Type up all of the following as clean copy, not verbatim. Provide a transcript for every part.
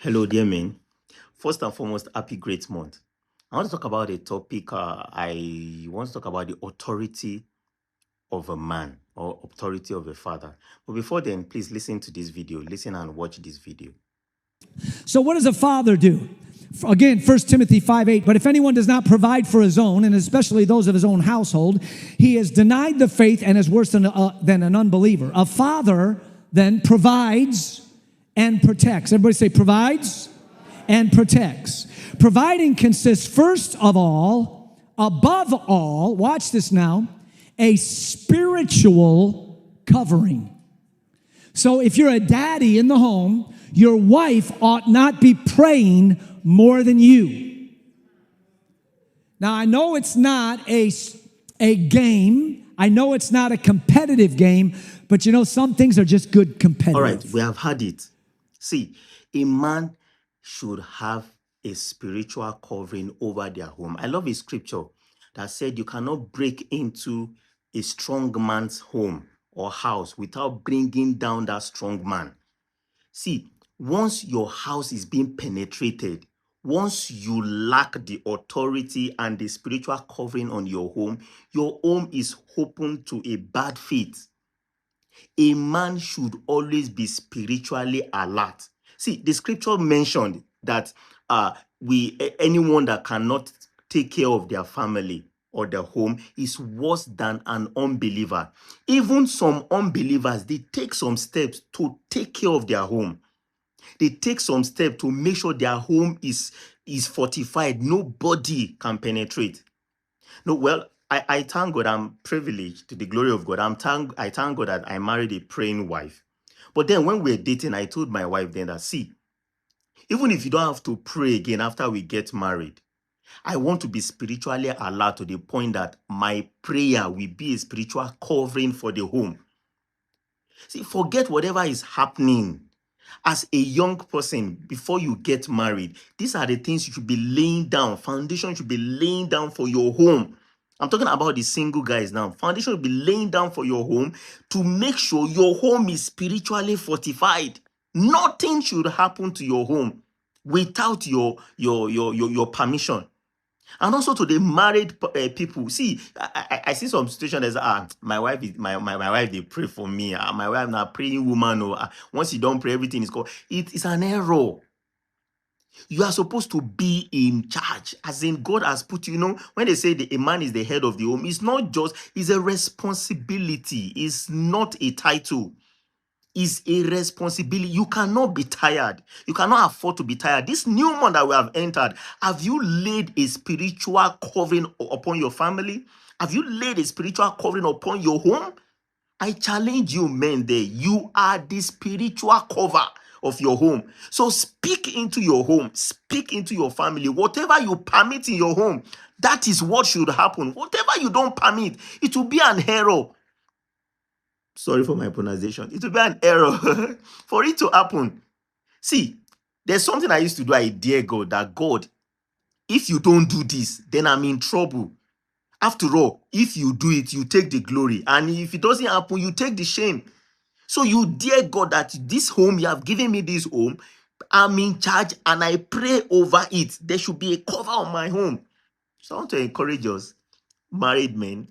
Hello, dear men. First and foremost, happy great month. I want to talk about a topic. I want to talk about the authority of a man or authority of a father. But before then, please listen to this video. Listen and watch this video. So what does a father do? Again, 1 Timothy 5:8. But if anyone does not provide for his own, and especially those of his own household, he has denied the faith and is worse than an unbeliever. A father then provides and protects. Everybody say provides and protects. Providing consists first of all, above all, watch this now, a spiritual covering. So if you're a daddy in the home, your wife ought not be praying more than you. Now, I know it's not a game. I know it's not a competitive game, but you know, some things are just good competitive. All right, we have had it. See, a man should have a spiritual covering over their home. I love a scripture that said you cannot break into a strong man's home or house without bringing down that strong man. See, once your house is being penetrated, once you lack the authority and the spiritual covering on your home is open to a bad fate. A man should always be spiritually alert. See, the scripture mentioned that anyone that cannot take care of their family or their home is worse than an unbeliever. Even some unbelievers, they take some steps to take care of their home. They take some steps to make sure their home is fortified. Nobody can penetrate. No, well, I thank God I'm privileged to the glory of God. I thank God that I married a praying wife. But then when we were dating, I told my wife then that, see, even if you don't have to pray again after we get married, I want to be spiritually alert to the point that my prayer will be a spiritual covering for the home. See, forget whatever is happening. As a young person, before you get married, these are the things you should be laying down. Foundation should be laying down for your home. I'm talking about the single guys now. Foundation should be laying down for your home to make sure your home is spiritually fortified. Nothing should happen to your home without your permission. And also to the married people. See, I see some situations as my wife is my wife, they pray for me. My wife not praying woman. Or once you don't pray, everything is called. It's an error. You are supposed to be in charge, as in God has put you. You know, when they say a man is the head of the home, it's not just, it's a responsibility. It's not a title. Is a responsibility. You cannot be tired. You cannot afford to be tired. This new month that we have entered, have you laid a spiritual covering upon your family? Have you laid a spiritual covering upon your home? I challenge you, men there. You are the spiritual cover of your home. So speak into your home. Speak into your family. Whatever you permit in your home, that is what should happen. Whatever you don't permit, it will be an error. Sorry for my pronunciation. It will be an error for it to happen. See, there's something I used to do. I dare God that, God, if you don't do this, then I'm in trouble. After all, if you do it, you take the glory. And if it doesn't happen, you take the shame. So you dare God that this home, you have given me this home, I'm in charge and I pray over it. There should be a cover on my home. So I want to encourage us, married men.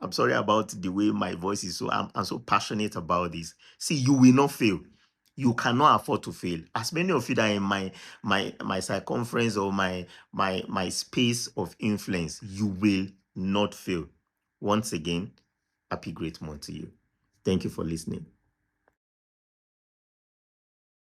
I'm sorry about the way my voice is. So I'm so passionate about this. See, you will not fail. You cannot afford to fail. As many of you that are in my circumference or my space of influence, you will not fail. Once again, happy great month to you. Thank you for listening.